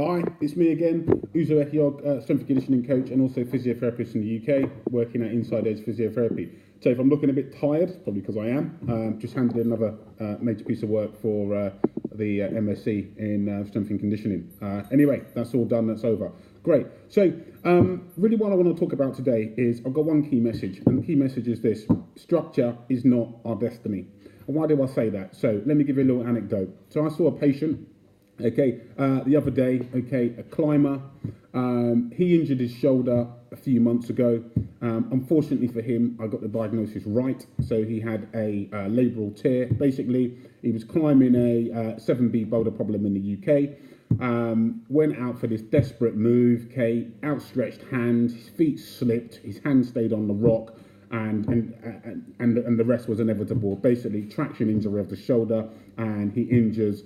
Hi, it's me again, Uzo Ehiogu, strength and conditioning coach and also physiotherapist in the UK, working at Inside Edge Physiotherapy. So if I'm looking a bit tired, probably because I am, just handed in another major piece of work for the MSc in strength and conditioning. Anyway, that's all done, that's over. Great. So really what I want to talk about today is I've got one key message, and the key message is this: structure is not our destiny. And why do I say that? So let me give you a little anecdote. So I saw a patient the other day, a climber. He injured his shoulder a few months ago. Unfortunately for him, I got the diagnosis right. So he had a labral tear. Basically, he was climbing a 7B boulder problem in the UK. Went out for this desperate move. Outstretched hand. His feet slipped. His hand stayed on the rock. And the rest was inevitable. Basically, traction injury of the shoulder, and he injures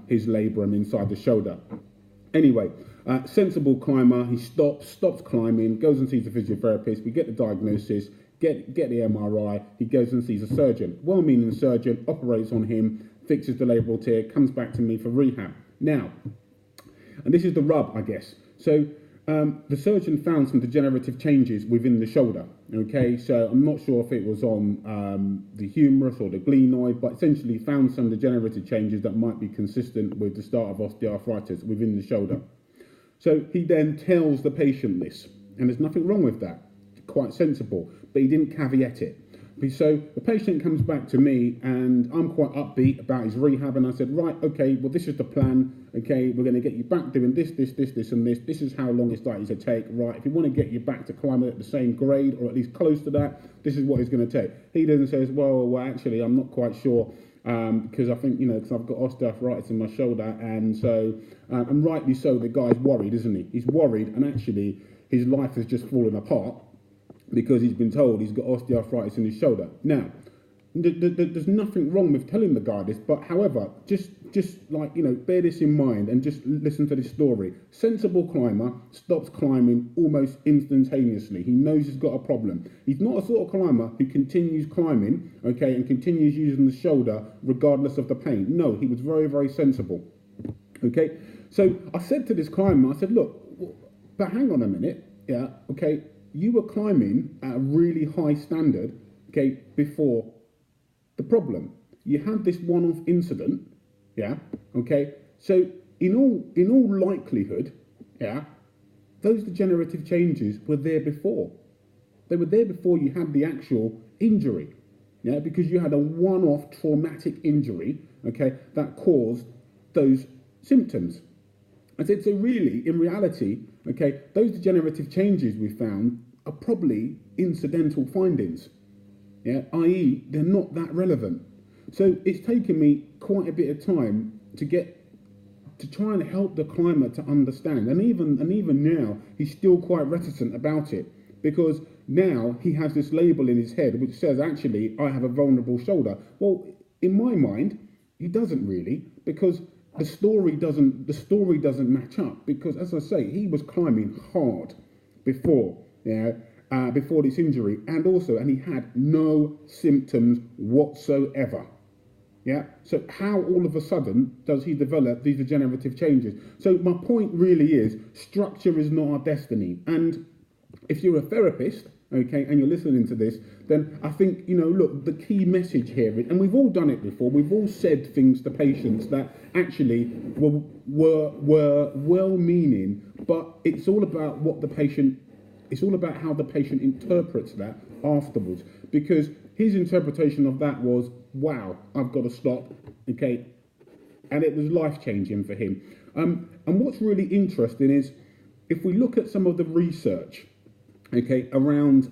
his labrum inside the shoulder. Anyway, sensible climber. He stops climbing, goes and sees a physiotherapist. We get the diagnosis, get the MRI. He goes and sees a surgeon, well-meaning surgeon, operates on him, fixes the labral tear, comes back to me for rehab. Now, and this is the rub, I guess. So the surgeon found some degenerative changes within the shoulder. So I'm not sure if it was on the humerus or the glenoid, but essentially found some degenerative changes that might be consistent with the start of osteoarthritis within the shoulder. So he then tells the patient this, and there's nothing wrong with that. It's quite sensible, but he didn't caveat it. So the patient comes back to me, and I'm quite upbeat about his rehab, and I said, right, okay, well, this is the plan. Okay, we're going to get you back doing this, and this. This is how long it's likely to take. Right, if you want to get you back to climbing at the same grade, or at least close to that, this is what it's going to take. He then says, well, actually, I'm not quite sure, because I think, because I've got osteoarthritis in my shoulder, and so, and rightly so, the guy's worried, isn't he? He's worried, and actually, his life has just fallen apart, because he's been told he's got osteoarthritis in his shoulder. Now, there's nothing wrong with telling the guy this, but however, just like, bear this in mind and just listen to this story. Sensible climber stops climbing almost instantaneously. He knows he's got a problem. He's not a sort of climber who continues climbing, and continues using the shoulder regardless of the pain. No, he was very, very sensible. So I said to this climber, I said, look, but hang on a minute, you were climbing at a really high standard, before the problem. You had this one-off incident, so in all likelihood, those degenerative changes were there before. They were there before you had the actual injury, because you had a one-off traumatic injury, that caused those symptoms. I said, so really, in reality, those degenerative changes we found are probably incidental findings, i.e. they're not that relevant. So it's taken me quite a bit of time to try and help the climber to understand, and even now he's still quite reticent about it, because now he has this label in his head which says, actually, I have a vulnerable shoulder. Well, in my mind, he doesn't really, because the story doesn't match up, because, as I say, he was climbing hard before this injury, and he had no symptoms whatsoever. So how all of a sudden does he develop these degenerative changes? So my point really is, structure is not our destiny. And if you're a therapist, and you're listening to this, then I think, look, the key message here is, and we've all done it before, we've all said things to patients that actually were well-meaning, but it's all about how the patient interprets that afterwards, because his interpretation of that was, wow, I've got to stop, and it was life-changing for him. And what's really interesting is, if we look at some of the research, around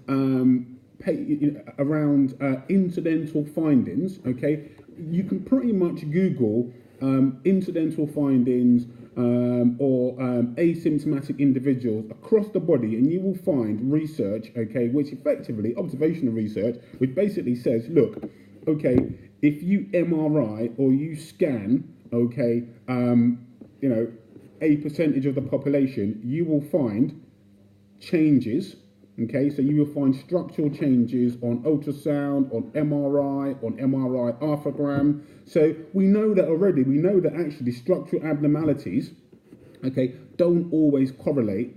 incidental findings, you can pretty much Google incidental findings or asymptomatic individuals across the body, and you will find research, which effectively, observational research, which basically says, look, if you MRI or you scan, a percentage of the population, you will find changes. So you will find structural changes on ultrasound, on MRI arthrogram. So we know that already. We know that actually structural abnormalities okay, don't always correlate,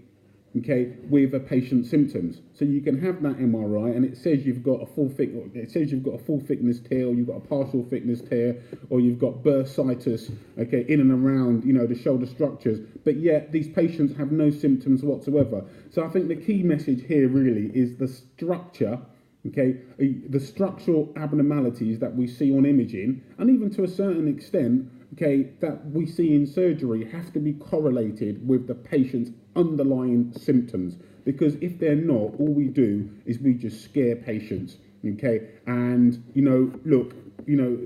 okay, with a patient's symptoms. So you can have that MRI and it says you've got a full thickness tear, or you've got a partial thickness tear, or you've got bursitis, okay, in and around, you know, the shoulder structures, but yet these patients have no symptoms whatsoever. So I think the key message here really is the structure, okay, the structural abnormalities that we see on imaging, and even to a certain extent, okay, that we see in surgery, have to be correlated with the patient's underlying symptoms. Because if they're not, all we do is we just scare patients, okay? And, you know, look, you know,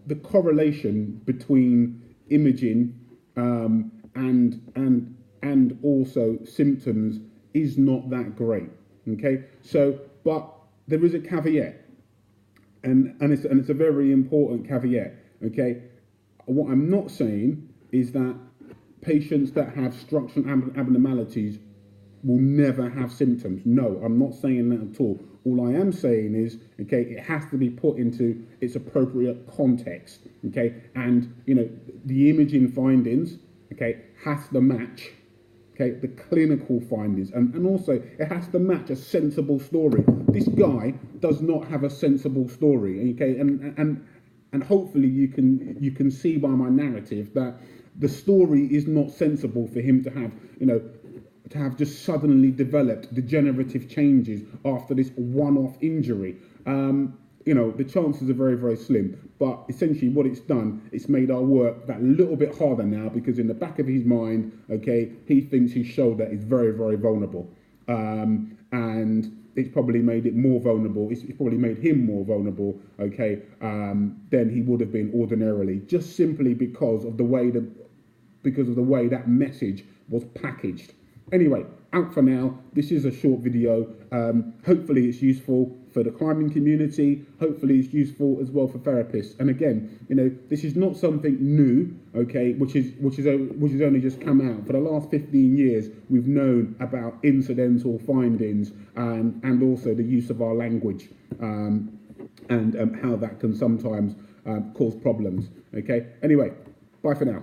the correlation between imaging and also symptoms is not that great, okay? So, but there is a caveat, and it's a very important caveat, okay? What I'm not saying is that patients that have structural abnormalities will never have symptoms. No, I'm not saying that at all. All I am saying is, okay, it has to be put into its appropriate context, okay? And, you know, the imaging findings, okay, has to match, okay, the clinical findings, and also it has to match a sensible story. This guy does not have a sensible story, okay, and hopefully you can see by my narrative that the story is not sensible for him to have, you know, to have just suddenly developed degenerative changes after this one-off injury. You know, the chances are very, very slim. But essentially what it's done, it's made our work that little bit harder now, because in the back of his mind, okay, he thinks his shoulder is very, very vulnerable. And it's probably made it more vulnerable. It's probably made him more vulnerable, okay, than he would have been ordinarily, just simply because of the way that message was packaged. Anyway, out for now. This is a short video. Hopefully it's useful for the climbing community. Hopefully it's useful as well for therapists. And again, you know, this is not something new, okay, which has only just come out. For the last 15 years, we've known about incidental findings and also the use of our language and how that can sometimes cause problems. Okay. Anyway, bye for now.